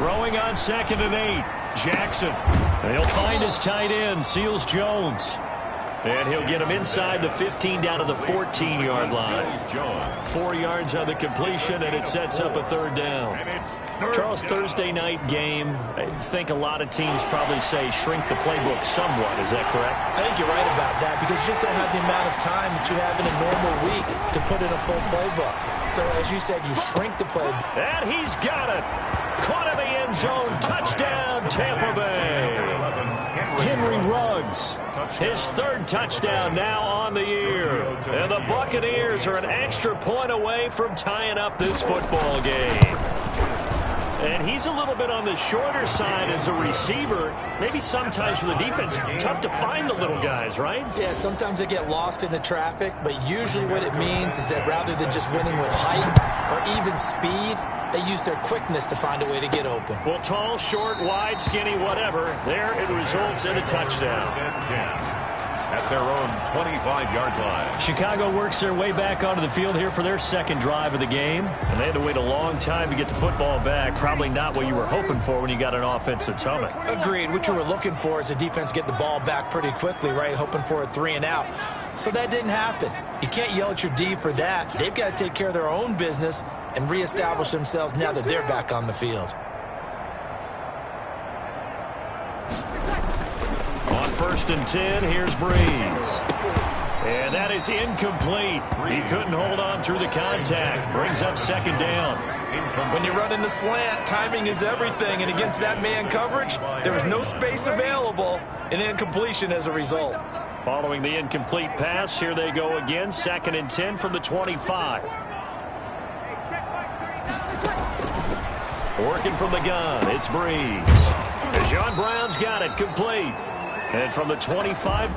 Throwing on 2nd and 8. Jackson. He'll find his tight end, Seals Jones. And he'll get him inside the 15 down to the 14-yard line. 4 yards on the completion, and it sets up a 3rd down. Charles, Thursday night game, I think a lot of teams probably say shrink the playbook somewhat. Is that correct? I think you're right about that because you just don't have the amount of time that you have in a normal week to put in a full playbook. So, as you said, you shrink the playbook. And he's got it. Caught in the end zone. Touchdown, Tampa Bay. Henry Ruggs. His 3rd touchdown now on the year. And the Buccaneers are an extra point away from tying up this football game. And he's a little bit on the shorter side as a receiver. Maybe sometimes for the defense, tough to find the little guys, right? Yeah, sometimes they get lost in the traffic, but usually what it means is that rather than just winning with height or even speed, they use their quickness to find a way to get open. Well, tall, short, wide, skinny, whatever, there it results in a touchdown. At their own 25-yard line. Chicago works their way back onto the field here for their 2nd drive of the game. And they had to wait a long time to get the football back. Probably not what you were hoping for when you got an offense that's humming. Agreed. What you were looking for is the defense get the ball back pretty quickly, right? Hoping for a 3 and out. So that didn't happen. You can't yell at your D for that. They've got to take care of their own business and reestablish themselves now that they're back on the field. On 1st and 10, here's Breeze. And that is incomplete. He couldn't hold on through the contact. Brings up 2nd down. When you run in the slant, timing is everything. And against that man coverage, there was no space available. An incompletion as a result. Following the incomplete pass, here they go again. 2nd and 10 from the 25. Working from the gun, it's Breeze. And John Brown's got it, complete. And from the 25...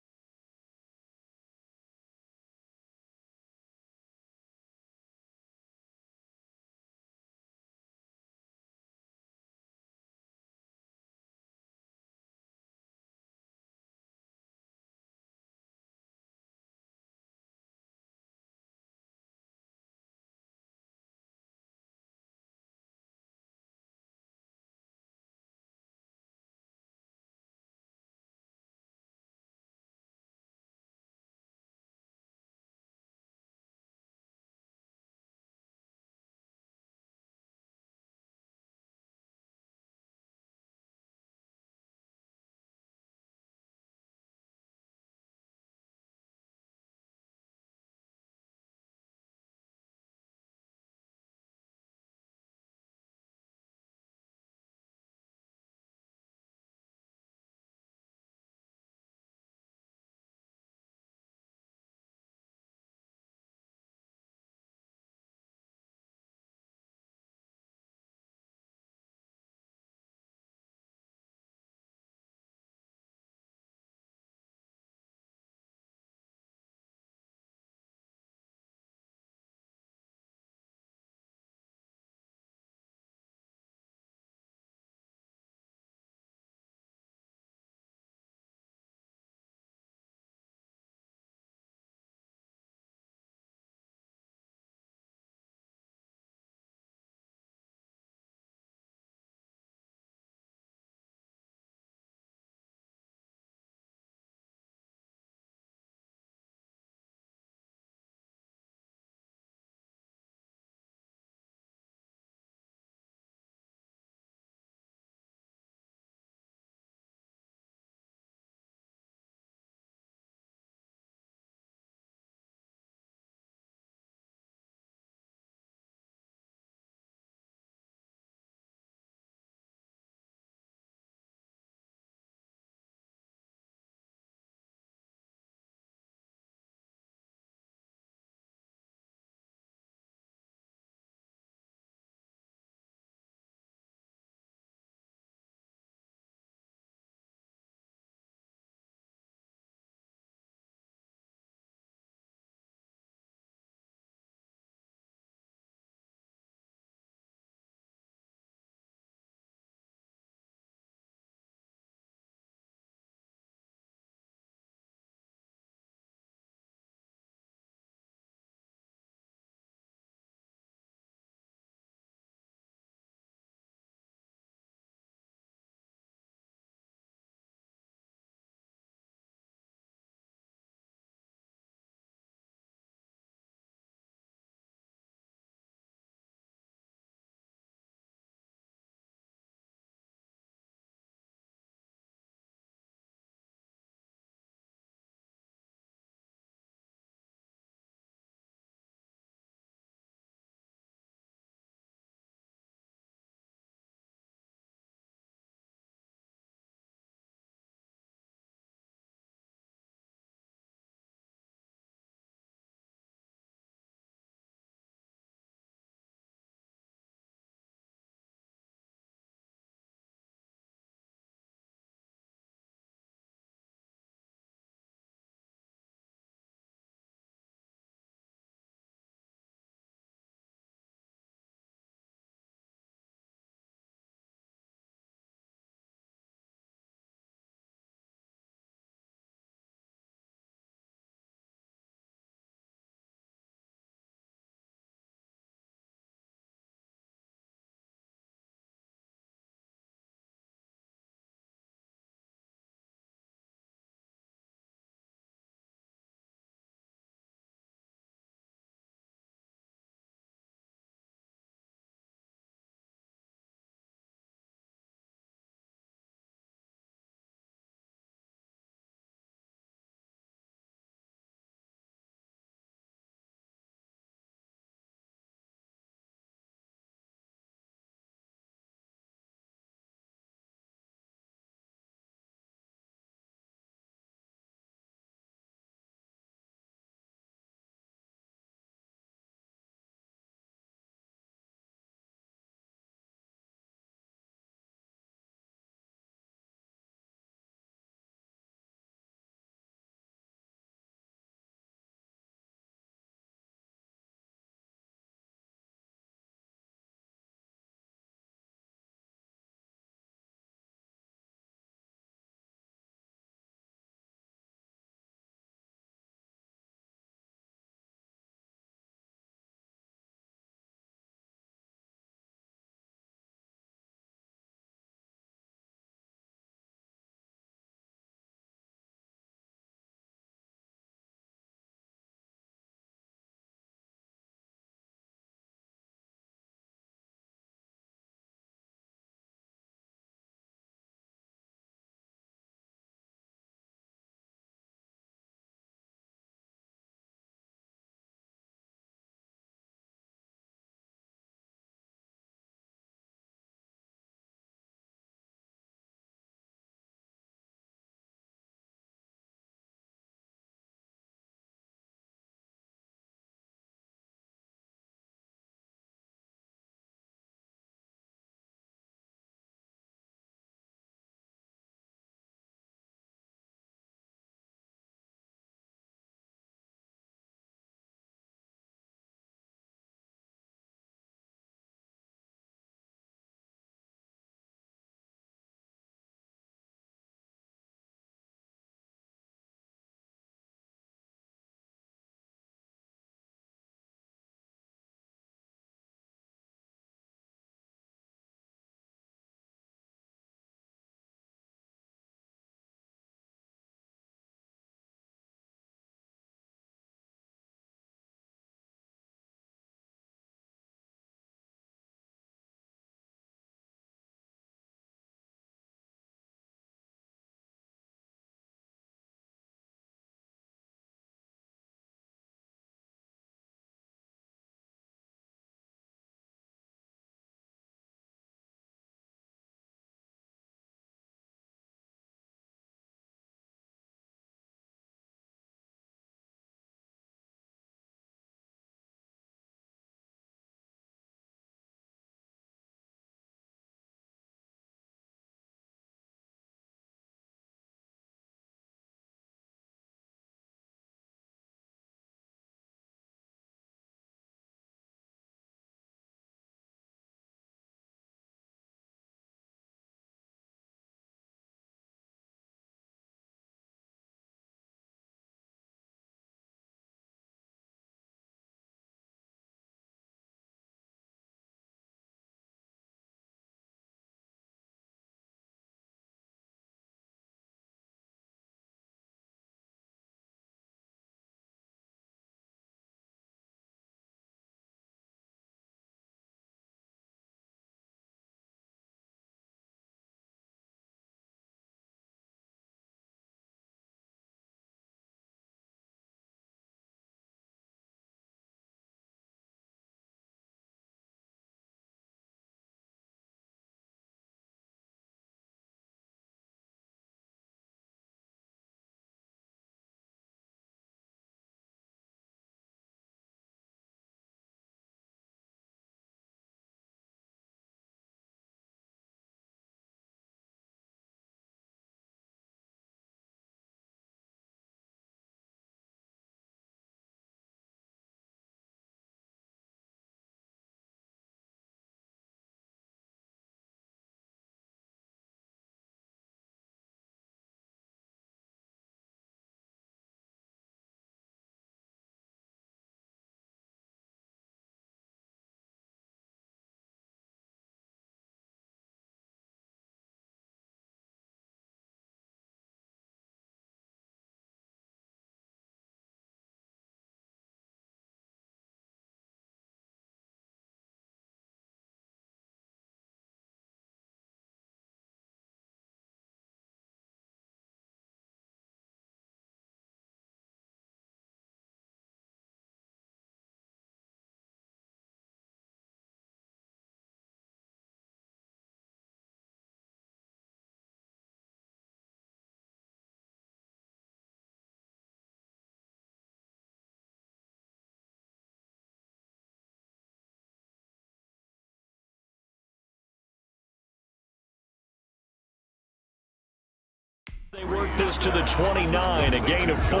They work this to the 29, a gain of 4.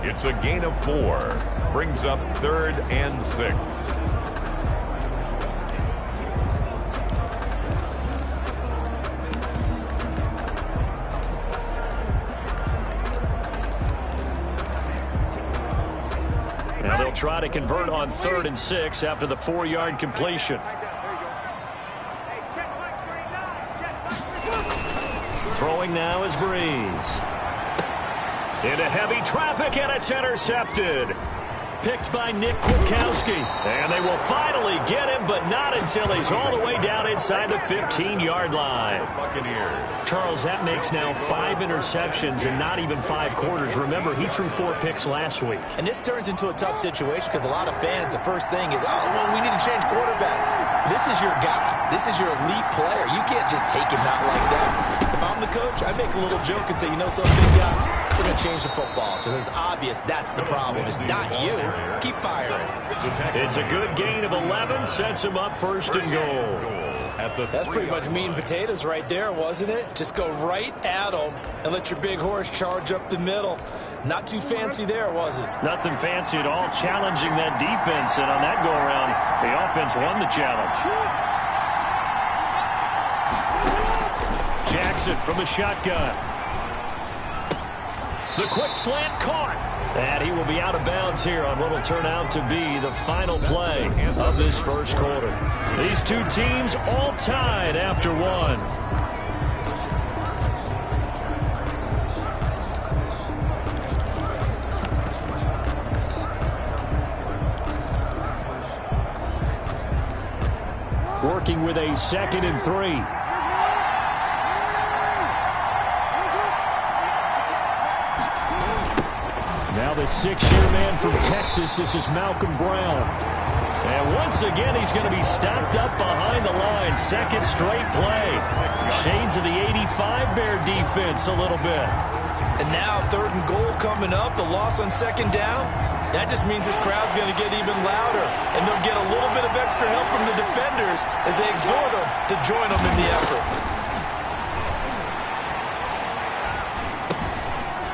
It's a gain of 4. Brings up 3rd and 6. Now they'll try to convert on 3rd and 6 after the 4-yard completion. Throwing now is Breeze. Into heavy traffic, and it's intercepted. Picked by Nick Kwiatkowski. And they will finally get him, but not until he's all the way down inside the 15-yard line. Charles, that makes now 5 interceptions in not even 5 quarters. Remember, he threw 4 picks last week. And this turns into a tough situation because a lot of fans, the first thing is, oh, well, we need to change quarterbacks. This is your guy. This is your elite player. You can't just take him out like that. If I'm the coach, I make a little joke and say, you know something, big guy? We're going to change the football. So it's obvious that's the problem. It's not you. Keep firing. It's a good gain of 11. Sets him up 1st and goal. That's pretty much meat and potatoes right there, wasn't it? Just go right at them and let your big horse charge up the middle. Not too fancy there, was it? Nothing fancy at all. Challenging that defense. And on that go-around, the offense won the challenge. Jackson from the shotgun. The quick slant caught. And he will be out of bounds here on what will turn out to be the final play of this first quarter. These two teams all tied after 1. Working with a 2nd and 3. Now the 6-year man from Texas, this is Malcolm Brown. And once again, he's going to be stopped up behind the line. 2nd straight play. Shades of the 85 Bear defense a little bit. And now 3rd and goal coming up. The loss on 2nd down. That just means this crowd's going to get even louder. And they'll get a little bit of extra help from the defenders as they exhort them to join them in the effort.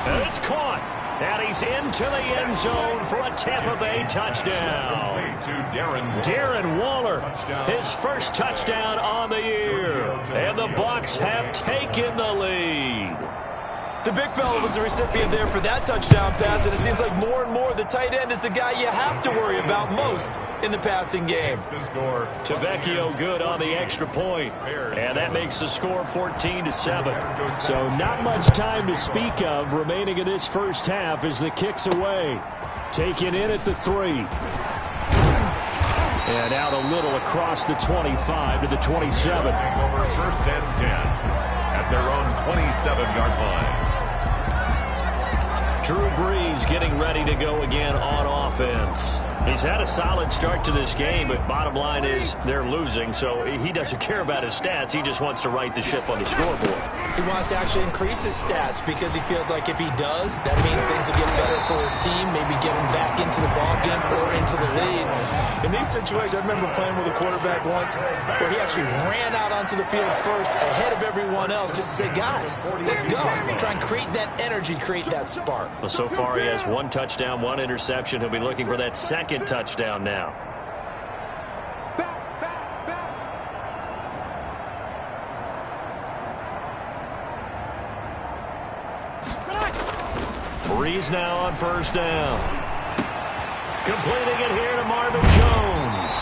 And it's caught. And he's into the end zone for a Tampa Bay touchdown. Darren Waller, his first touchdown on the year. And the Bucs have taken the lead. The big fella was the recipient there for that touchdown pass, and it seems like more and more the tight end is the guy you have to worry about most in the passing game. Tavecchio good on the extra point, and that makes the score 14-7. So not much time to speak of remaining in this first half as the kick's away. Taken in at the 3. And out a little across the 25 to the 27. Over 1st and 10 at their own 27-yard line. Drew Brees getting ready to go again on offense. He's had a solid start to this game, but bottom line is they're losing, so he doesn't care about his stats. He just wants to right the ship on the scoreboard. He wants to actually increase his stats because he feels like if he does, that means things will get better for his team, maybe get him back into the ballgame or into the lead. In these situations, I remember playing with a quarterback once where he actually ran out onto the field first ahead of everyone else just to say, guys, let's go. Try and create that energy, create that spark. Well, so far he has 1 touchdown, 1 interception. He'll be looking for that 2nd touchdown now. Breeze now on 1st down. Completing it here to Marvin Jones.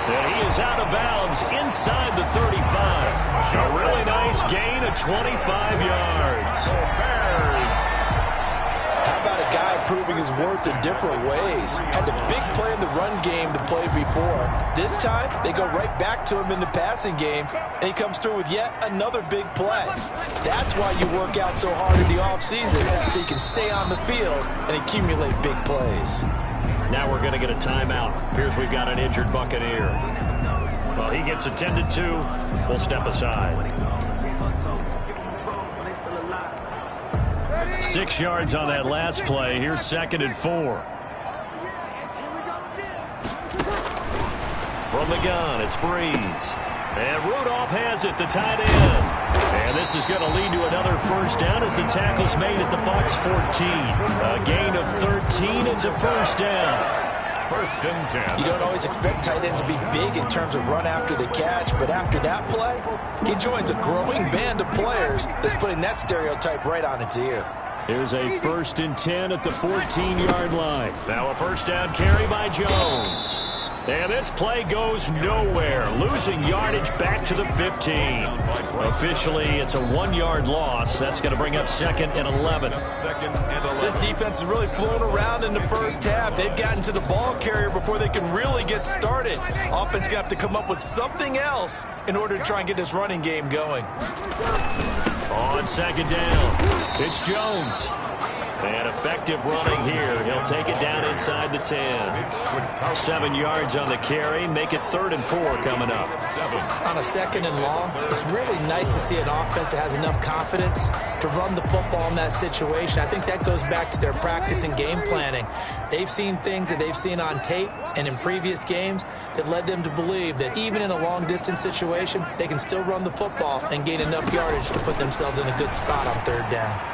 And he is out of bounds inside the 35. A really nice gain of 25 yards. How about a guy proving his worth in different ways? Had the big play in the run game to play before. This time, they go right back to him in the passing game, and he comes through with yet another big play. That's why you work out so hard in the offseason, so you can stay on the field and accumulate big plays. Now we're going to get a timeout. Appears we've got an injured Buccaneer. Well, he gets attended to. We'll step aside. 6 yards on that last play. Here's 2nd and 4. From the gun, it's Breeze. And Rudolph has it, the tight end. And this is going to lead to another first down as the tackle's made at the Bucs 14. A gain of 13. It's a first down. First and 10. You don't always expect tight ends to be big in terms of run after the catch, but after that play, he joins a growing band of players that's putting that stereotype right on its ear. Here's a first and 10 at the 14-yard line. Now a first down carry by Jones. And this play goes nowhere, losing yardage back to the 15. Officially, it's a 1-yard loss. That's going to bring up second and 11. This defense has really flown around in the first half. They've gotten to the ball carrier before they can really get started. Offense going to have to come up with something else in order to try and get this running game going. On second down, it's Jones. And effective running here. He'll take it down inside the 10. 7 yards on the carry. Make it 3rd and 4 coming up. On a second and long, it's really nice to see an offense that has enough confidence to run the football in that situation. I think that goes back to their practice and game planning. They've seen things that they've seen on tape and in previous games that led them to believe that even in a long-distance situation, they can still run the football and gain enough yardage to put themselves in a good spot on 3rd down.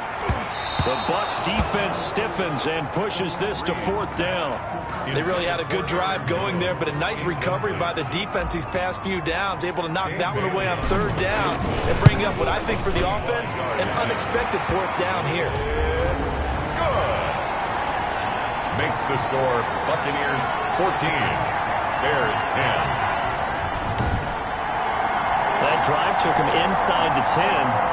The Bucs defense stiffens and pushes this to 4th down. They really had a good drive going there, but a nice recovery by the defense these past few downs, able to knock that one away on 3rd down and bring up what I think for the offense, an unexpected 4th down here. Good. Makes the score Buccaneers 14, Bears 10. That drive took him inside the 10.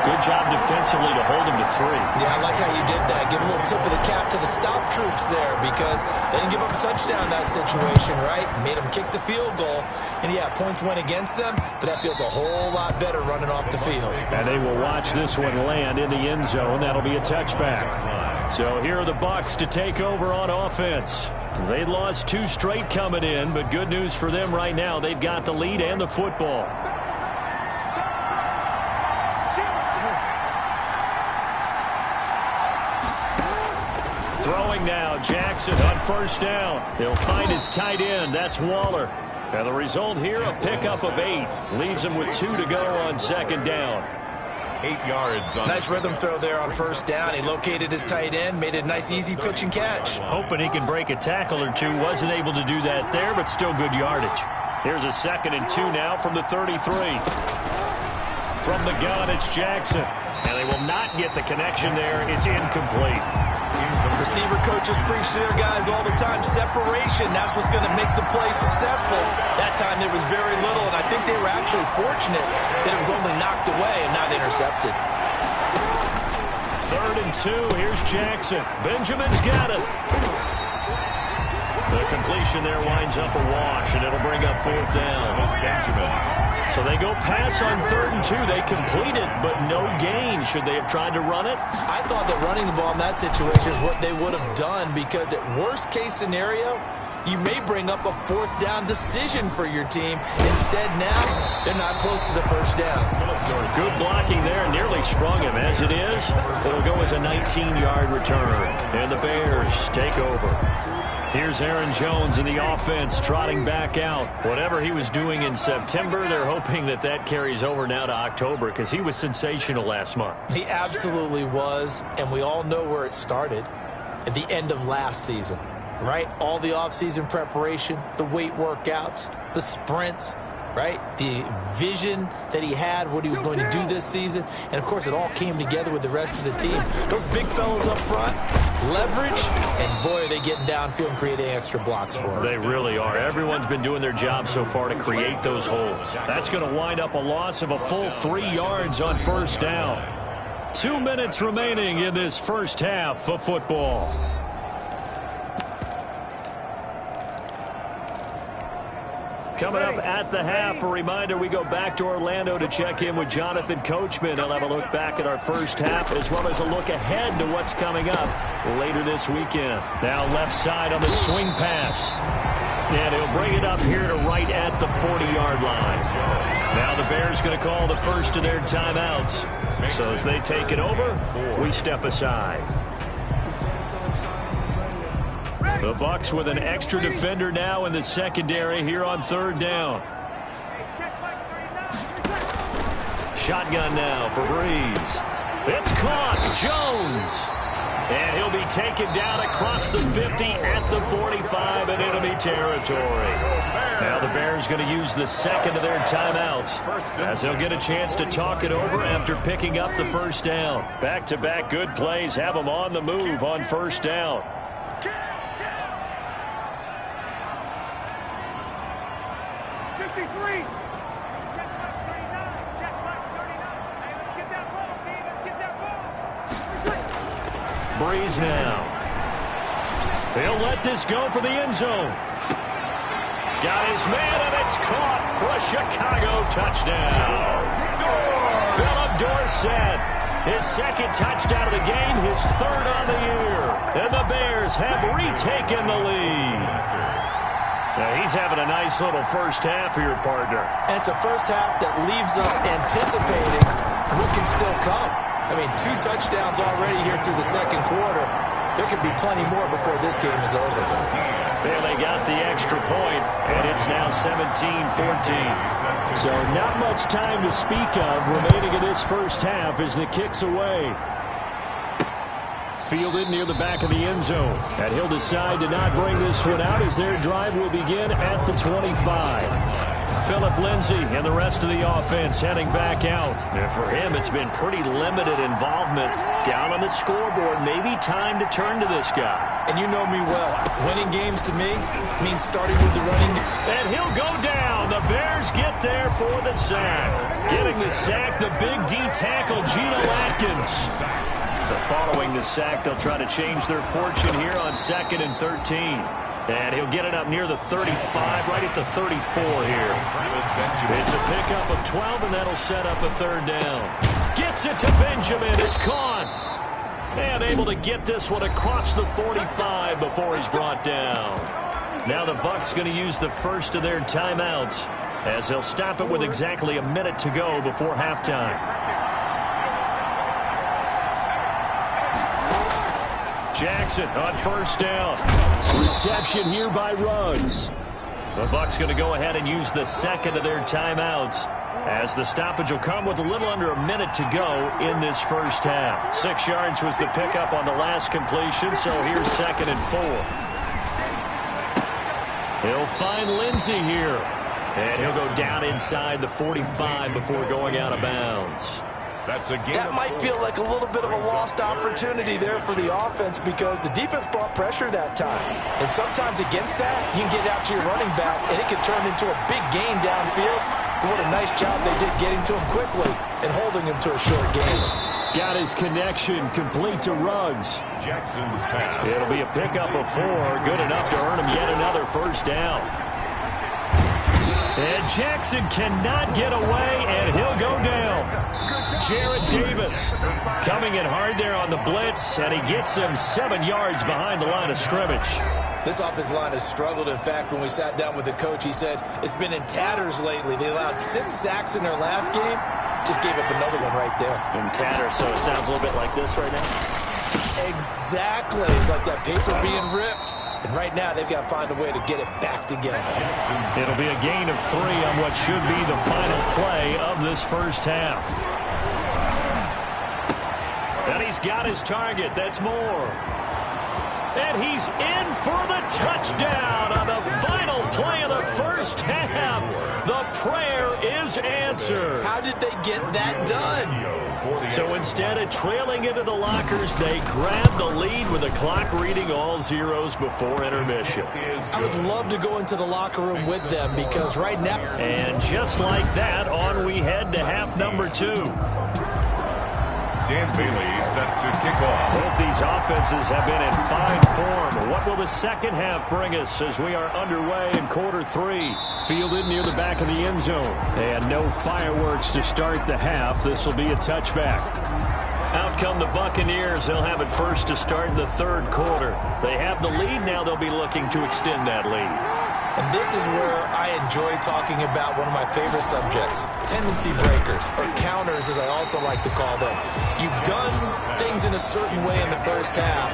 Good job defensively to hold him to 3. Yeah, I like how you did that. Give a little tip of the cap to the stop troops there because they didn't give up a touchdown in that situation, right? Made them kick the field goal. And, yeah, points went against them, but that feels a whole lot better running off the field. And they will watch this one land in the end zone. That'll be a touchback. So here are the Bucs to take over on offense. They'd lost 2 straight coming in, but good news for them right now. They've got the lead and the football. Throwing now, Jackson on first down. He'll find his tight end. That's Waller. And the result here, a pickup of 8. Leaves him with 2 to go on second down. 8 yards. On nice rhythm throw there on first down. He located his tight end, made it a nice, easy pitch and catch. Hoping he can break a tackle or 2. Wasn't able to do that there, but still good yardage. Here's a 2nd and 2 now from the 33. From the gun, it's Jackson. And they will not get the connection there. It's incomplete. Receiver coaches preach to their guys all the time. Separation, that's what's going to make the play successful. That time there was very little, and I think they were actually fortunate that it was only knocked away and not intercepted. 3rd and 2, here's Jackson. Benjamin's got it. The completion there winds up a wash, and it'll bring up 4th down. Benjamin. So they go pass on 3rd and 2. They complete it, but no gain. Should they have tried to run it? I thought that running the ball in that situation is what they would have done because at worst case scenario, you may bring up a 4th down decision for your team. Instead now, they're not close to the first down. Good blocking there. Nearly sprung him. As it is, it'll go as a 19-yard return. And the Bears take over. Here's Aaron Jones in the offense trotting back out. Whatever he was doing in September, they're hoping that that carries over now to October because he was sensational last month. He absolutely was, and we all know where it started at the end of last season, right? All the offseason preparation, the weight workouts, the sprints, right? The vision that he had, what he was going to do this season. And, of course, it all came together with the rest of the team. Those big fellas up front, leverage, and, boy, are they getting downfield and creating extra blocks for him. They really are. Everyone's been doing their job so far to create those holes. That's going to wind up a loss of a full 3 yards on first down. 2 minutes remaining in this first half of football. Coming up at the half, a reminder, we go back to Orlando to check in with Jonathan Coachman. He'll have a look back at our first half as well as a look ahead to what's coming up later this weekend. Now left side on the swing pass. And he'll bring it up here to right at the 40-yard line. Now the Bears going to call the first of their timeouts. So as they take it over, we step aside. The Bucs with an extra defender now in the secondary here on third down. Shotgun now for Breeze. It's caught. Jones. And he'll be taken down across the 50 at the 45 in enemy territory. Now the Bears going to use the second of their timeouts as they'll get a chance to talk it over after picking up the first down. Back-to-back good plays have them on the move on first down. Breeze now. He'll let this go for the end zone. Got his man, and it's caught for a Chicago touchdown. Philip Dorsett, his second touchdown of the game, his third on the year. And the Bears have retaken the lead. Now he's having a nice little first half for your partner. And it's a first half that leaves us anticipating what can still come. I mean, 2 touchdowns already here through the second quarter. There could be plenty more before this game is over. There they got the extra point, and it's now 17-14. So not much time to speak of remaining in this first half as the kick's away. Fielded near the back of the end zone. And he'll decide to not bring this one out as their drive will begin at the 25. Philip Lindsay and the rest of the offense heading back out. And for him, it's been pretty limited involvement. Down on the scoreboard, maybe time to turn to this guy. And you know me well. Winning games to me means starting with the running. And he'll go down. The Bears get there for the sack. Getting the sack, the big D tackle, Geno Atkins. Following the sack, they'll try to change their fortune here on 2nd and 13. And he'll get it up near the 35, right at the 34 here. It's a pickup of 12, and that'll set up a third down. Gets it to Benjamin. It's caught. And able to get this one across the 45 before he's brought down. Now the Bucs going to use the first of their timeouts as they'll stop it with exactly a minute to go before halftime. Jackson on first down. Reception here by Ruggs. The Bucs going to go ahead and use the second of their timeouts as the stoppage will come with a little under a minute to go in this first half. 6 yards was the pickup on the last completion, so here's 2nd and 4. He'll find Lindsay here, and he'll go down inside the 45 before going out of bounds. That might feel like a little bit of a lost opportunity there for the offense because the defense brought pressure that time. And sometimes against that, you can get out to your running back, and it can turn into a big gain downfield. But what a nice job they did getting to him quickly and holding him to a short gain. Got his connection complete to Ruggs. Jackson's pass. It'll be a pickup of 4, good enough to earn him yet another first down. And Jackson cannot get away, and he'll go down. Jarrett Davis coming in hard there on the blitz, and he gets him 7 yards behind the line of scrimmage. This offensive line has struggled. In fact, when we sat down with the coach, he said it's been in tatters lately. They allowed 6 sacks in their last game. Just gave up another one right there. In tatters, so it sounds a little bit like this right now. Exactly. It's like that paper being ripped. And right now, they've got to find a way to get it back together. It'll be a gain of 3 on what should be the final play of this first half. And he's got his target. That's Moore. And he's in for the touchdown on the final play of the first half. The prayer is answered. How did they get that done? So instead of trailing into the lockers, they grab the lead with the clock reading all zeros before intermission. I would love to go into the locker room with them because right now... And just like that, on we head to half number 2. Dan Bailey set to kick off. Both these offenses have been in fine form. What will the second half bring us as we are underway in quarter 3? Fielded near the back of the end zone. And no fireworks to start the half. This will be a touchback. Out come the Buccaneers. They'll have it first to start in the third quarter. They have the lead. Now they'll be looking to extend that lead. And this is where I enjoy talking about one of my favorite subjects, tendency breakers, or counters as I also like to call them. You've done things in a certain way in the first half,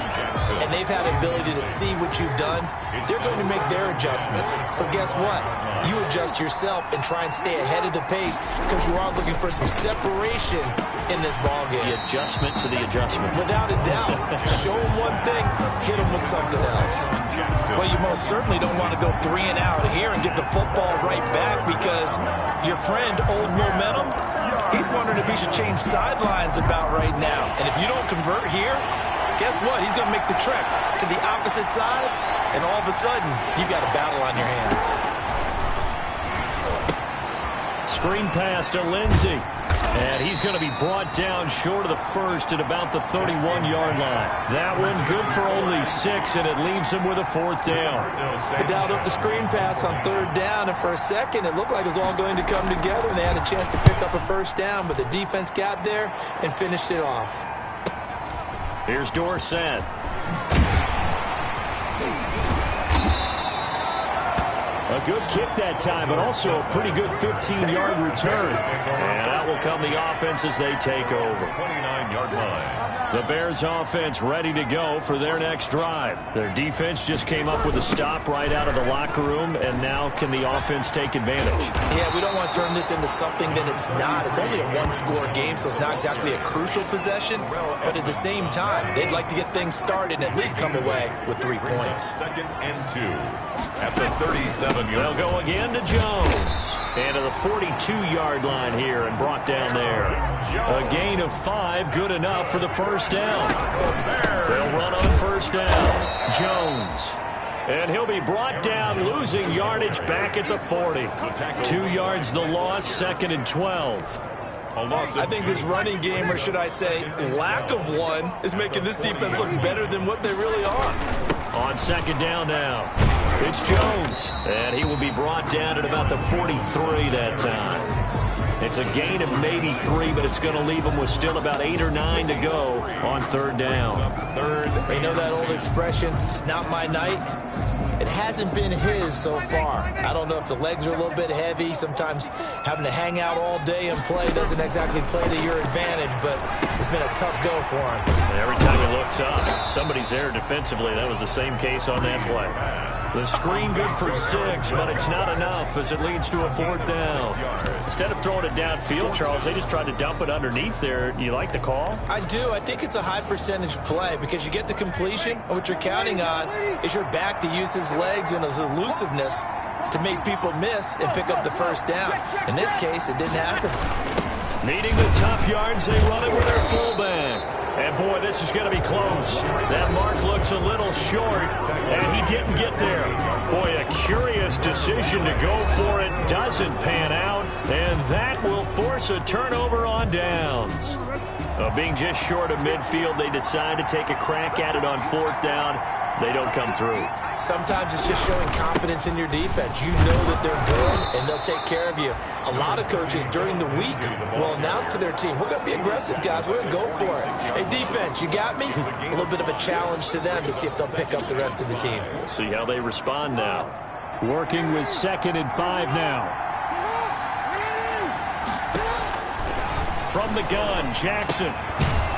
and they've had the ability to see what you've done. They're going to make their adjustments. So guess what? You adjust yourself and try and stay ahead of the pace because you are looking for some separation in this ballgame. The adjustment to the adjustment. Without a doubt. Show them one thing, hit them with something else. Well, you most certainly don't want to go 3 and out here and get the football right back because your friend, Old Momentum, he's wondering if he should change sidelines about right now. And if you don't convert here, guess what? He's going to make the trek to the opposite side, and all of a sudden, you've got a battle on your hands. Screen pass to Lindsey. And he's going to be brought down short of the first at about the 31-yard line. That one good for only 6, and it leaves him with a 4th down. They dialed up the screen pass on 3rd down, and for a second, it looked like it was all going to come together, and they had a chance to pick up a 1st down, but the defense got there and finished it off. Here's Dorsett. A good kick that time, but also a pretty good 15-yard return. And out will come the offense as they take over. 29-yard line. The Bears offense ready to go for their next drive. Their defense just came up with a stop right out of the locker room, and now can the offense take advantage? Yeah, we don't want to turn this into something that it's not. It's only a 1-score game, so it's not exactly a crucial possession. But at the same time, they'd like to get things started and at least come away with 3 points. 2nd and 2 at the 37-yard. They'll go again to Jones. And to the 42-yard line here and brought down there. A gain of 5, good enough for the 1st down. They'll run on 1st down. Jones. And he'll be brought down, losing yardage back at the 40. 2 yards the loss, 2nd and 12. I think this running game, or should I say lack of one, is making this defense look better than what they really are. On 2nd down now. It's Jones, and he will be brought down at about the 43 that time. It's a gain of maybe 3, but it's going to leave him with still about 8 or 9 to go on 3rd down. You know that old expression, it's not my night? It hasn't been his so far. I don't know if the legs are a little bit heavy. Sometimes having to hang out all day and play doesn't exactly play to your advantage, but it's been a tough go for him. Every time he looks up, somebody's there defensively. That was the same case on that play. The screen good for 6, but it's not enough as it leads to a 4th down. Instead of throwing it downfield, Charles, they just tried to dump it underneath there. You like the call? I do. I think it's a high percentage play because you get the completion, and what you're counting on is your back to use his legs and his elusiveness to make people miss and pick up the 1st down. In this case, it didn't happen. Needing the tough yards, they run it with their fullback. And, boy, this is going to be close. That mark looks a little short, and he didn't get there. Boy, a curious decision to go for it. Doesn't pan out, and that will force a turnover on downs. Being just short of midfield, they decide to take a crack at it on 4th down. They don't come through. Sometimes it's just showing confidence in your defense. You know that they're good, and they'll take care of you. A lot of coaches during the week will announce to their team, we're going to be aggressive, guys. We're going to go for it. Hey, defense, you got me? A little bit of a challenge to them to see if they'll pick up the rest of the team. See how they respond now. Working with 2nd and 5 now. From the gun, Jackson.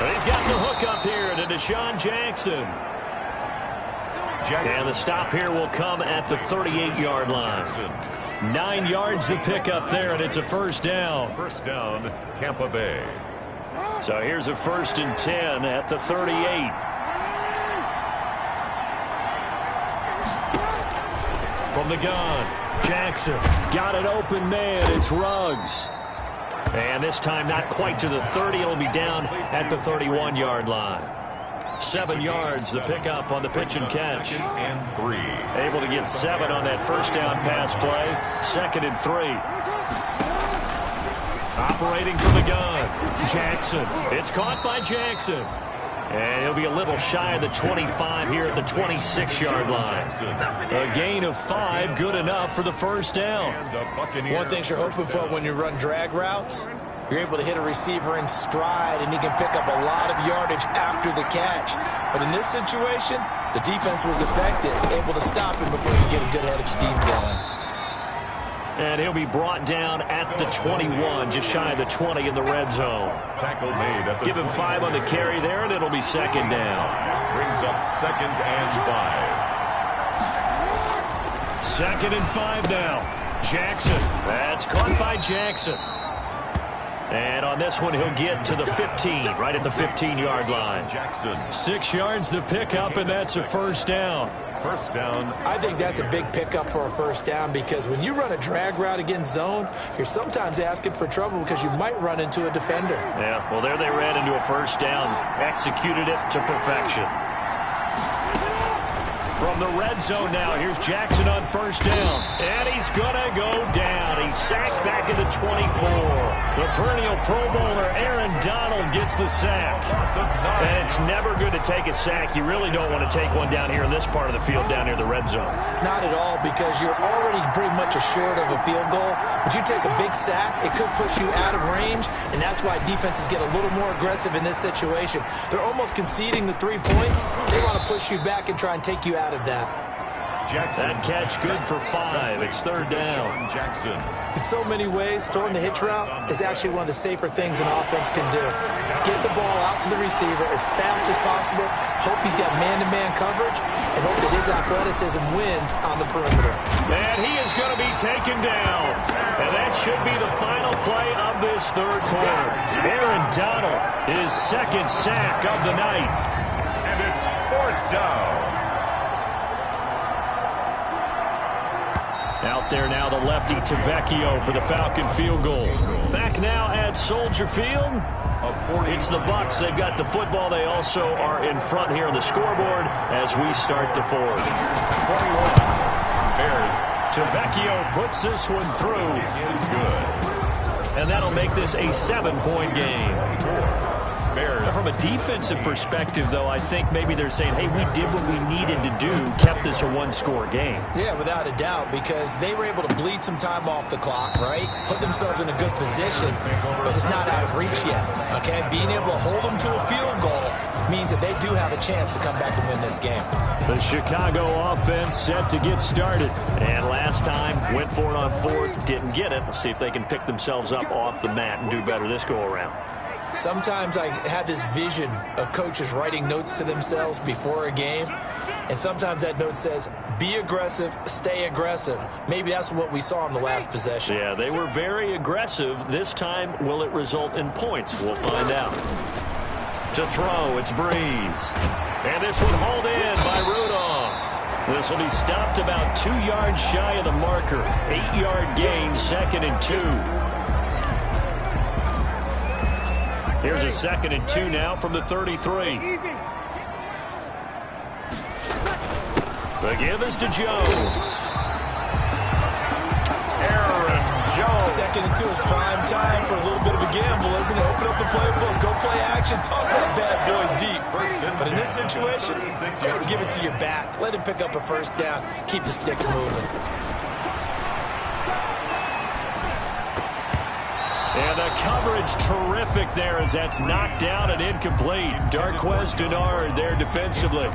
He's got the hook up here to Deshaun Jackson. And the stop here will come at the 38-yard line. 9 yards to pick up there, and it's a 1st down. 1st down, Tampa Bay. So here's a 1st and 10 at the 38. From the gun, Jackson got an open man. It's Ruggs. And this time not quite to the 30. It'll be down at the 31-yard line. 7 yards, the pickup on the pitch and catch. 2nd and 3. Able to get 7 on that 1st down pass play. 2nd and 3. Operating from the gun, Jackson. It's caught by Jackson. And he'll be a little shy of the 25 here at the 26-yard line. A gain of 5, good enough for the 1st down. One thing you're hoping for when you run drag routes You're able to hit a receiver in stride, and he can pick up a lot of yardage after the catch. But in this situation, the defense was effective, able to stop him before he could get a good head of steam going. And he'll be brought down at the 21, just shy of the 20 in the red zone. Tackle made at the Give him 5 on the carry there, and it'll be second down. Brings up 2nd and 5. 2nd and 5 now. Jackson. That's caught by Jackson. And on this one, he'll get to the 15, right at the 15-yard line. Jackson. 6 yards to pick up, and that's a first down. First down. I think that's a big pickup for a first down because when you run a drag route against zone, you're sometimes asking for trouble because you might run into a defender. Yeah, well, there they ran into a first down. Executed it to perfection. From the red zone now, here's Jackson on first down. And he's going to go down. He's sacked back at the 24. The perennial Pro Bowler, Aaron Donald, gets the sack. And it's never good to take a sack. You really don't want to take one down here in this part of the field, down near the red zone. Not at all, because you're already pretty much assured of a field goal. But you take a big sack, it could push you out of range, and that's why defenses get a little more aggressive in this situation. They're almost conceding the 3 points. They want to push you back and try and take you out of that. Jackson. That catch good for 5. It's third down. Jackson. In so many ways, throwing the hitch route is actually one of the safer things an offense can do. Get the ball out to the receiver as fast as possible, hope he's got man-to-man coverage, and hope that his athleticism wins on the perimeter. And he is going to be taken down. And that should be the final play of this third quarter. Aaron Donald, his 2nd sack of the night. And it's 4th down. Out there now, the lefty Tavecchio for the Falcon field goal. Back now at Soldier Field. It's the Bucs. They've got the football. They also are in front here on the scoreboard as we start the fourth. 21. Bears. Tavecchio puts this one through. Is good. And that'll make this a 7-point game. Bears. From a defensive perspective, though, I think maybe they're saying, hey, we did what we needed to do, kept this a 1-score game. Yeah, without a doubt, because they were able to bleed some time off the clock, right? Put themselves in a good position, but it's not out of reach yet, okay? Being able to hold them to a field goal means that they do have a chance to come back and win this game. The Chicago offense set to get started. And last time, went for it on 4th, didn't get it. We'll see if they can pick themselves up off the mat and do better this go-around. Sometimes I have this vision of coaches writing notes to themselves before a game, and sometimes that note says, be aggressive, stay aggressive. Maybe that's what we saw in the last possession. Yeah, they were very aggressive. This time, will it result in points? We'll find out. To throw, it's Breeze. And this one hauled in by Rudolph. This will be stopped about 2 yards shy of the marker. 8-yard gain, 2nd and 2. Here's a 2nd and 2 now from the 33. The give is to Jones. Aaron Jones. 2nd and 2 is prime time for a little bit of a gamble, isn't it? Open up the playbook, go play action, toss that bad boy deep. But in this situation, go ahead and give it to your back. Let him pick up a first down. Keep the sticks moving. And the coverage terrific there as that's knocked down and incomplete. Darquez Denard there defensively.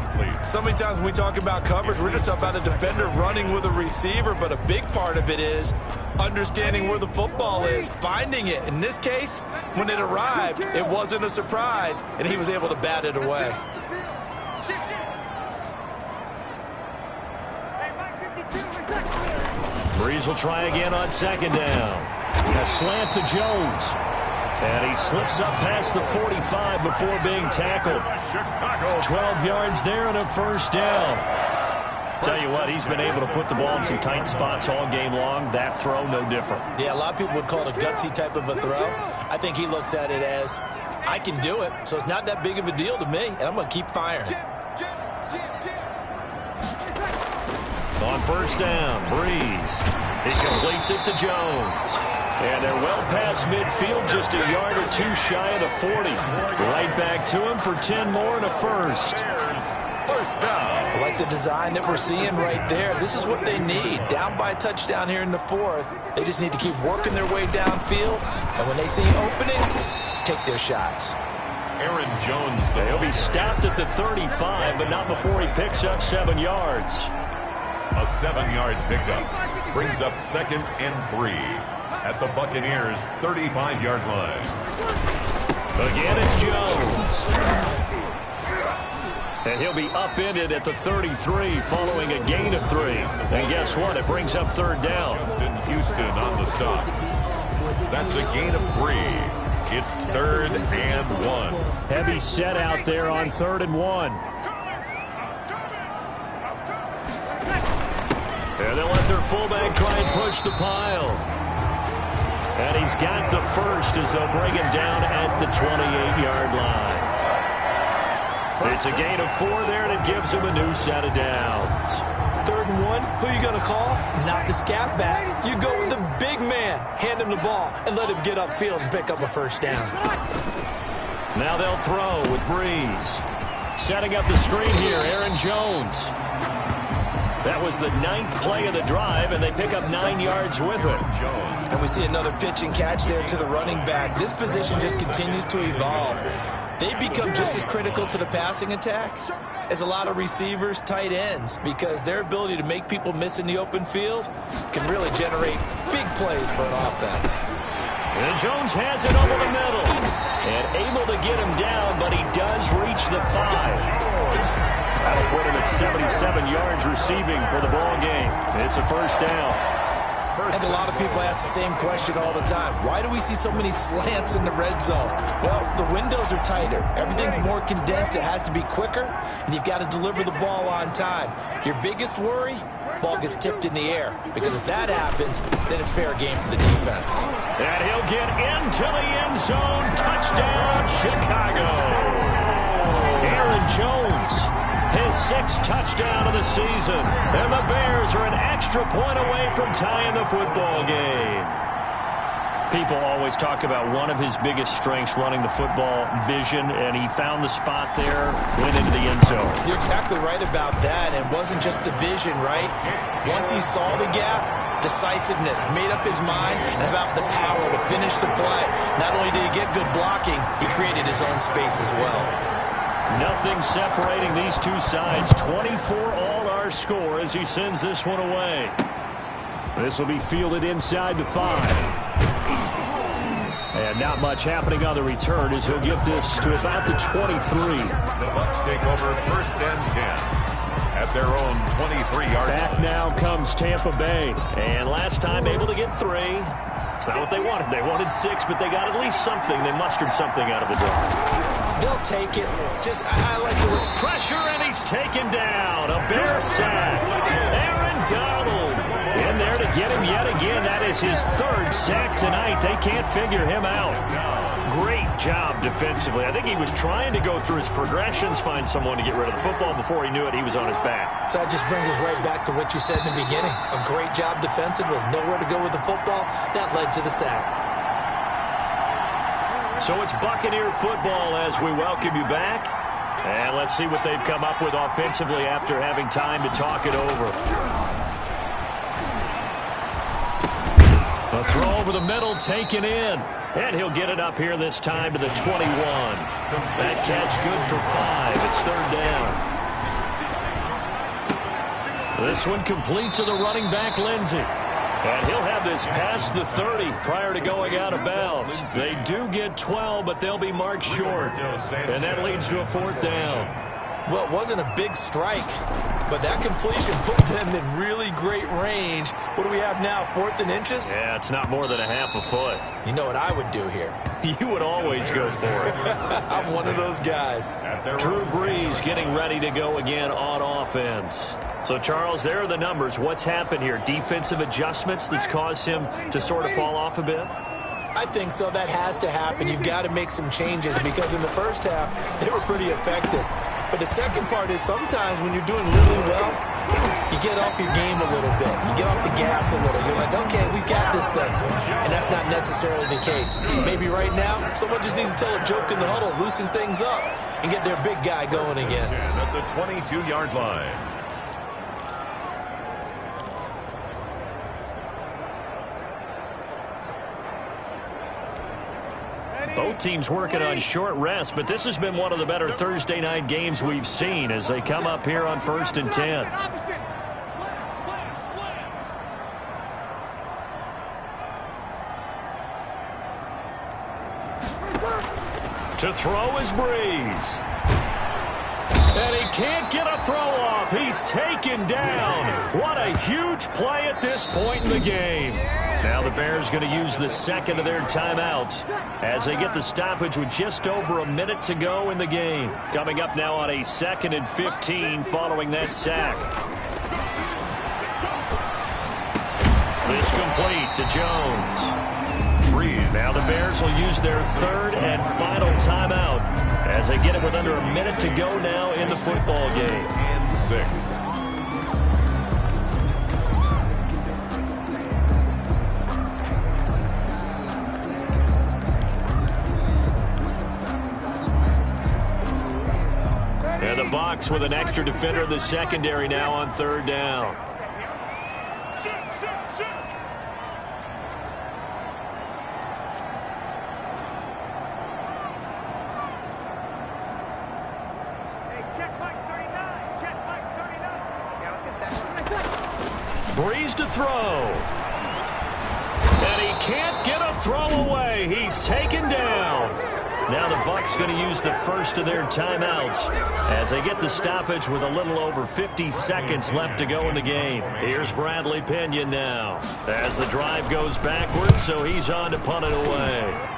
So many times when we talk about coverage, we're just about a defender running with a receiver, but a big part of it is understanding where the football is, finding it. In this case, when it arrived, it wasn't a surprise, and he was able to bat it away. Breeze will try again on 2nd down. A slant to Jones. And he slips up past the 45 before being tackled. 12 yards there and a first down. Tell you what, he's been able to put the ball in some tight spots all game long. That throw, no different. Yeah, a lot of people would call it a gutsy type of a throw. I think he looks at it as, I can do it, so it's not that big of a deal to me, and I'm going to keep firing. On first down, Breeze. He completes it to Jones. And they're well past midfield, just a yard or two shy of the 40. Right back to him for 10 more and a first. First down. I like the design that we're seeing right there. This is what they need. Down by a touchdown here in the fourth. They just need to keep working their way downfield. And when they see openings, take their shots. Aaron Jones. He'll be stopped at the 35, but not before he picks up 7 yards. A 7-yard pickup brings up 2nd and 3 at the Buccaneers' 35-yard line. Again, it's Jones. And he'll be upended at the 33 following a gain of 3. And guess what? It brings up 3rd down. Justin Houston on the stop. That's a gain of 3. It's 3rd and 1. Heavy set out there on 3rd and 1. And they'll let their fullback try and push the pile. And he's got the first as they'll bring him down at the 28-yard line. It's a gain of 4 there, and it gives him a new set of downs. 3rd and 1, who are you going to call? Not the scat back. You go with the big man. Hand him the ball and let him get upfield and pick up a first down. Now they'll throw with Breeze. Setting up the screen here, Aaron Jones. That was the 9th play of the drive, and they pick up 9 yards with it. And we see another pitch and catch there to the running back. This position just continues to evolve. They become just as critical to the passing attack as a lot of receivers, tight ends, because their ability to make people miss in the open field can really generate big plays for an offense. And Jones has it over the middle and able to get him down, but he does reach the 5. That'll put him at 77 yards receiving for the ball game. It's a first down. And a lot of people ask the same question all the time. Why do we see so many slants in the red zone? Well, the windows are tighter. Everything's more condensed. It has to be quicker, and you've got to deliver the ball on time. Your biggest worry? Ball gets tipped in the air. Because if that happens, then it's fair game for the defense. And he'll get into the end zone. Touchdown, Chicago. Aaron Jones. His 6th touchdown of the season. And the Bears are an extra point away from tying the football game. People always talk about one of his biggest strengths running the football, vision, and he found the spot there, went into the end zone. You're exactly right about that. And it wasn't just the vision, right? Once he saw the gap, decisiveness, made up his mind, and about the power to finish the play. Not only did he get good blocking, he created his own space as well. Nothing separating these two sides. 24 all our score as he sends this one away. This will be fielded inside the 5. And not much happening on the return as he'll get this to about the 23. The Bucs take over 1st and 10 at their own 23-yard line. Back now comes Tampa Bay. And last time able to get 3. It's not what they wanted. They wanted 6, but they got at least something. They mustered something out of the drive. They'll take it. I like the way. Pressure, and he's taken down. A Bear sack. Aaron Donald in there to get him yet again. That is his 3rd sack tonight. They can't figure him out. Great job defensively. I think he was trying to go through his progressions, find someone to get rid of the football. Before he knew it, he was on his back. So that just brings us right back to what you said in the beginning. A great job defensively. Nowhere to go with the football. That led to the sack. So it's Buccaneer football as we welcome you back. And let's see what they've come up with offensively after having time to talk it over. A throw over the middle taken in. And he'll get it up here this time to the 21. That catch good for 5. It's 3rd down. This one complete to the running back, Lindsey. And he'll have this past the 30 prior to going out of bounds. They do get 12, but they'll be marked short. And that leads to a 4th down. Well, it wasn't a big strike, but that completion put them in really great range. What do we have now, 4th and inches? Yeah, it's not more than a half a foot. You know what I would do here? You would always go for it. I'm one of those guys. Drew Brees getting ready to go again on offense. So, Charles, there are the numbers. What's happened here? Defensive adjustments that's caused him to sort of fall off a bit? I think so. That has to happen. You've got to make some changes because in the first half, they were pretty effective. But the second part is sometimes when you're doing really well, You get off your game a little bit. You get off the gas a little. You're like, okay, we've got this thing. And that's not necessarily the case. Maybe right now, someone just needs to tell a joke in the huddle, loosen things up, and get their big guy going again. At the 22-yard line. Both teams working on short rest, but this has been one of the better Thursday night games we've seen as they come up here on 1st and 10. To throw is Breeze. And he can't get a throw off. He's taken down. What a huge play at this point in the game. Now the Bears going to use the second of their timeouts as they get the stoppage with just over a minute to go in the game. Coming up now on a 2nd and 15 following that sack. This complete to Jones. Now the Bears will use their 3rd and final timeout as they get it with under a minute to go now in the football game. And 6. And the Bucs with an extra defender in the secondary now on 3rd down. Breeze to throw. And he can't get a throw away. He's taken down. Now the Bucs going to use the first of their timeouts as they get the stoppage with a little over 50 seconds left to go in the game. Here's Bradley Pinion now as the drive goes backwards, so he's on to punt it away.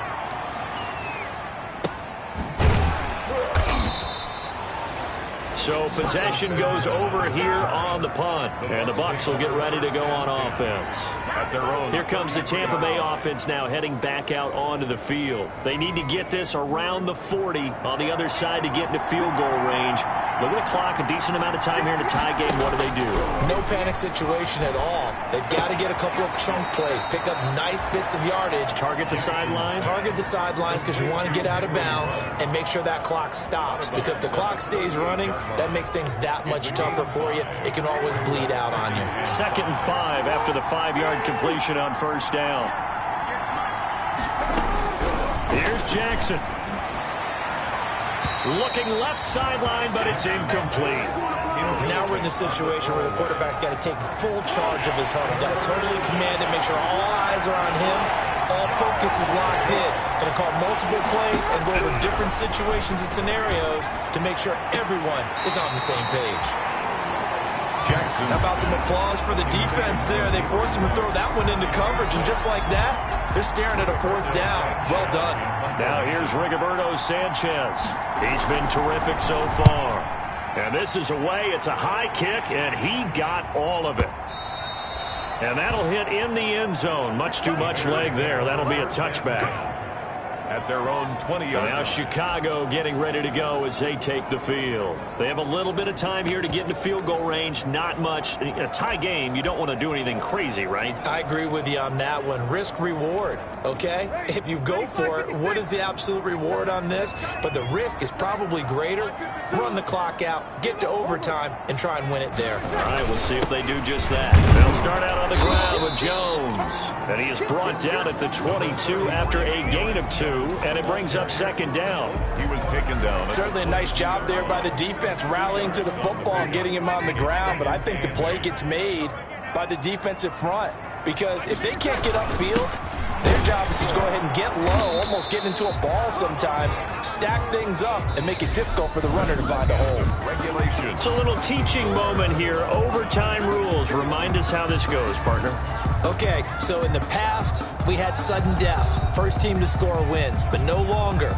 So possession goes over here on the punt, and the Bucs will get ready to go on offense. At their own. Here comes the Tampa Bay offense now heading back out onto the field. They need to get this around the 40 on the other side to get into field goal range. Look at the clock, a decent amount of time here in a tie game. What do they do? No panic situation at all. They've got to get a couple of chunk plays, pick up nice bits of yardage. Target the sidelines? Target the sidelines because you want to get out of bounds and make sure that clock stops. Because if the clock stays running, that makes things that much tougher for you. It can always bleed out on you. 2nd and 5 after the 5-yard completion on 1st down. Here's Jackson. Looking left sideline, but it's incomplete. Now we're in the situation where the quarterback's got to take full charge of his huddle. Got to totally command it, make sure all eyes are on him. All focus is locked in. Going to call multiple plays and go over different situations and scenarios to make sure everyone is on the same page. Jackson. How about some applause for the defense there? They forced him to throw that one into coverage, and just like that, they're staring at a 4th down. Well done. Now here's Rigoberto Sanchez. He's been terrific so far. And this is away. It's a high kick, and he got all of it. And that'll hit in the end zone. Much too much leg there. That'll be a touchback. At their own 20-yard line. Now Chicago getting ready to go as they take the field. They have a little bit of time here to get into field goal range. Not much. In a tie game, you don't want to do anything crazy, right? I agree with you on that one. Risk reward, okay? If you go for it, what is the absolute reward on this? But the risk is probably greater. Run the clock out, get to overtime, and try and win it there. All right, we'll see if they do just that. They'll start out on the ground with Jones. And he is brought down at the 22 after a gain of 2. And it brings up 2nd down. He was taken down. Certainly a nice job there by the defense, rallying to the football and getting him on the ground. But I think the play gets made by the defensive front. Because if they can't get upfield, their job is to go ahead and get low, almost get into a ball sometimes, stack things up, and make it difficult for the runner to find a hole. Regulation. It's a little teaching moment here. Overtime rules. Remind us how this goes, partner. Okay, so in the past, we had sudden death. First team to score wins, but no longer.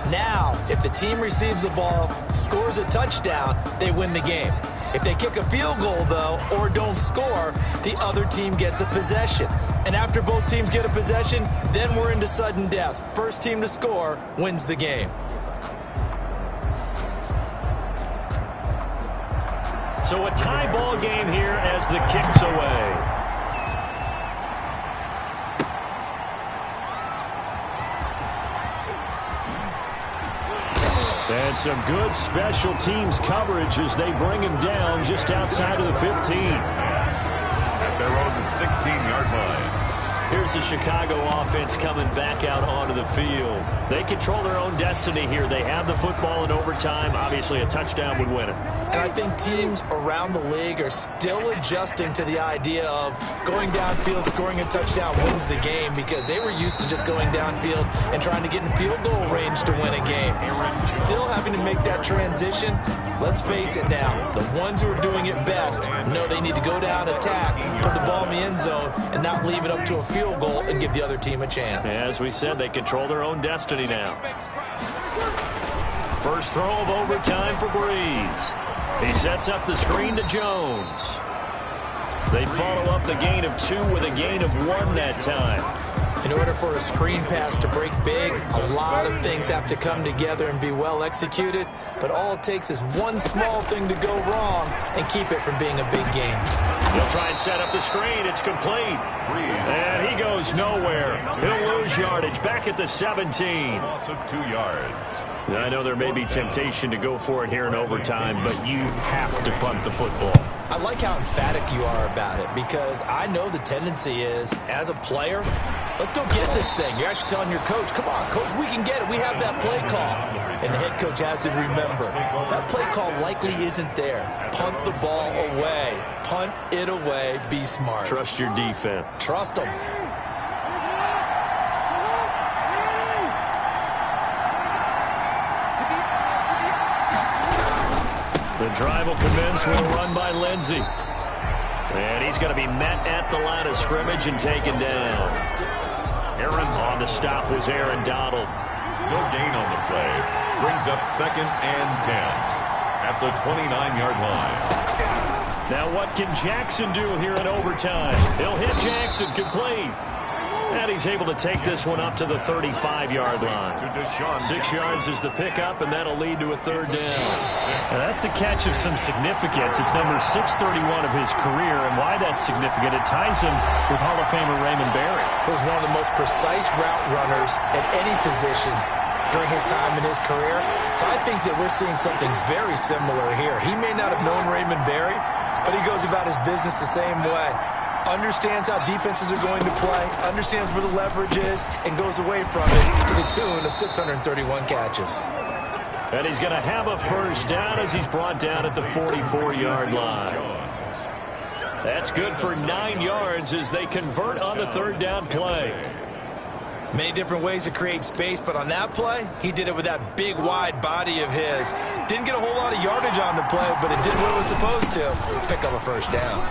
Now, if the team receives the ball, scores a touchdown, they win the game. If they kick a field goal, though, or don't score, the other team gets a possession. And after both teams get a possession, then we're into sudden death. First team to score wins the game. So a tie ball game here as the kick's away. And some good special teams coverage as they bring him down just outside of the 15. At their own 16-yard line. Here's the Chicago offense coming back out onto the field. They control their own destiny here. They have the football in overtime. Obviously, a touchdown would win it. And I think teams around the league are still adjusting to the idea of going downfield, scoring a touchdown wins the game, because they were used to just going downfield and trying to get in field goal range to win a game. Still having to make that transition. Let's face it now, the ones who are doing it best know they need to go down, attack, put the ball in the end zone, and not leave it up to a field goal and give the other team a chance. As we said, they control their own destiny now. First throw of overtime for Breeze. He sets up the screen to Jones. They follow up the gain of 2 with a gain of 1 that time. In order for a screen pass to break big, a lot of things have to come together and be well executed, but all it takes is one small thing to go wrong and keep it from being a big game. They'll try and set up the screen. It's complete. And he goes nowhere. He'll lose yardage back at the 17. Loss of 2 yards. I know there may be temptation to go for it here in overtime, but you have to punt the football. I like how emphatic you are about it, because I know the tendency is, as a player, let's go get this thing. You're actually telling your coach, come on, coach, we can get it. We have that play call. And the head coach has to remember, that play call likely isn't there. Punt the ball away. Punt it away. Be smart. Trust your defense. Trust them. The drive will commence with a run by Lindsey. And he's going to be met at the line of scrimmage and taken down. Aaron on the stop was Aaron Donald. No gain on the play. Brings up 2nd and 10 at the 29-yard line. Now what can Jackson do here in overtime? He'll hit Jackson complete. And he's able to take this one up to the 35-yard line. 6 yards is the pickup, and that'll lead to a 3rd down. Now that's a catch of some significance. It's number 631 of his career, and why that's significant, it ties him with Hall of Famer Raymond Berry. He was one of the most precise route runners at any position during his time in his career. So I think that we're seeing something very similar here. He may not have known Raymond Berry, but he goes about his business the same way. Understands how defenses are going to play, understands where the leverage is, and goes away from it to the tune of 631 catches. And he's going to have a 1st down as he's brought down at the 44-yard line. That's good for 9 yards as they convert on the 3rd down play. Many different ways to create space, but on that play, he did it with that big, wide body of his. Didn't get a whole lot of yardage on the play, but it did what it was supposed to. Pick up a 1st down.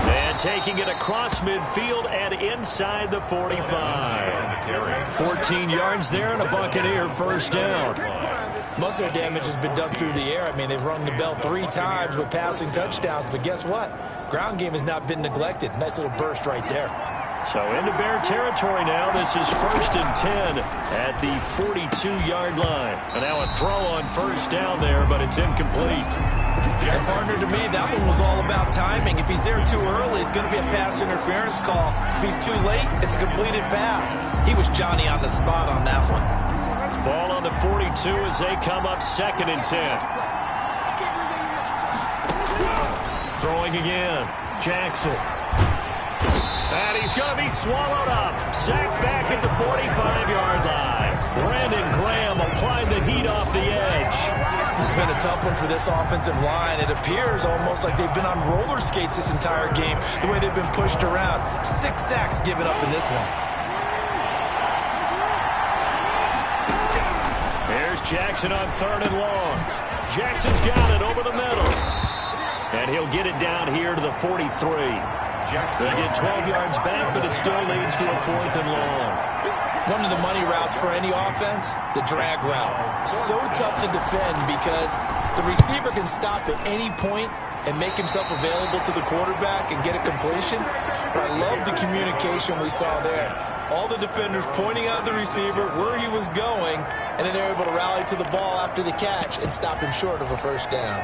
And taking it across midfield and inside the 45. 14 yards there and a Buccaneer 1st down. Most of their damage has been done through the air. I mean, they've rung the bell 3 times with passing touchdowns, but guess what? Ground game has not been neglected. Nice little burst right there. So into Bear territory now. This is 1st and 10 at the 42-yard line. And now a throw on 1st down there, but it's incomplete. And partner, to me, that one was all about timing. If he's there too early, it's going to be a pass interference call. If he's too late, it's a completed pass. He was Johnny on the spot on that one. Ball on the 42 as they come up 2nd and 10. Throwing again. Jackson. And he's going to be swallowed up. Sacked back at the 45-yard line. Brandon Graham applied the heat off the edge. This has been a tough one for this offensive line. It appears almost like they've been on roller skates this entire game, the way they've been pushed around. 6 sacks given up in this one. Here's Jackson on 3rd and long. Jackson's got it over the middle. And he'll get it down here to the 43. They get 12 yards back, but it still leads to a 4th and long. One of the money routes for any offense, the drag route. So tough to defend because the receiver can stop at any point and make himself available to the quarterback and get a completion. But I love the communication we saw there. All the defenders pointing out the receiver, where he was going, and then they're able to rally to the ball after the catch and stop him short of a 1st down.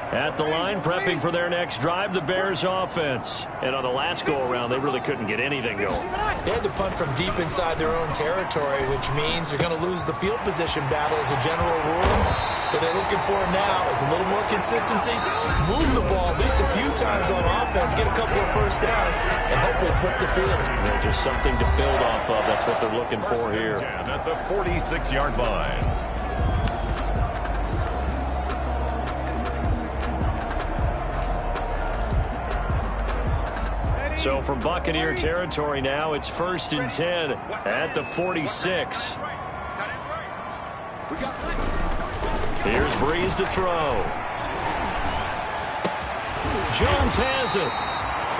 At the line, prepping for their next drive, the Bears offense. And on the last go-around, they really couldn't get anything going. They had to punt from deep inside their own territory, which means you're going to lose the field position battle as a general rule. What they're looking for now is a little more consistency, move the ball at least a few times on offense, get a couple of first downs, and hopefully flip the field. Yeah, just something to build off of. That's what they're looking for here. At the 46-yard line. So from Buccaneer territory now, it's 1st and 10 at the 46. Here's Breeze to throw. Jones has it.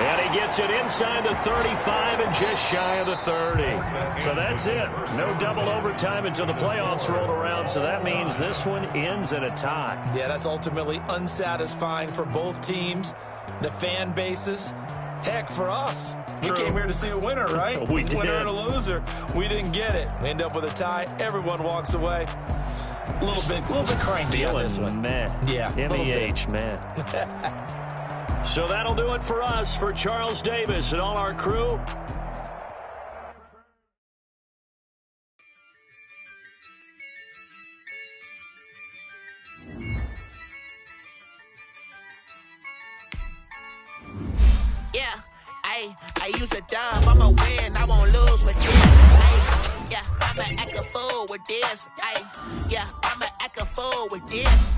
And he gets it inside the 35 and just shy of the 30. So that's it. No double overtime until the playoffs roll around, so that means this one ends in a tie. Yeah, that's ultimately unsatisfying for both teams, the fan bases. Heck, for us, we came here to see a winner, right? We did. Winner and a loser. We didn't get it. We end up with a tie. Everyone walks away. A little bit cranky on this one. Man. Yeah. MEH, man. So that'll do it for us. For Charles Davis and all our crew, I use a dub, I'ma win, I won't lose with this. Yeah, I'ma act a fool with this. Yeah, I'ma act a fool with this.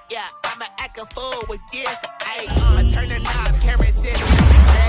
Yeah, I'ma act a fool with this. I turn the knob, carrots in.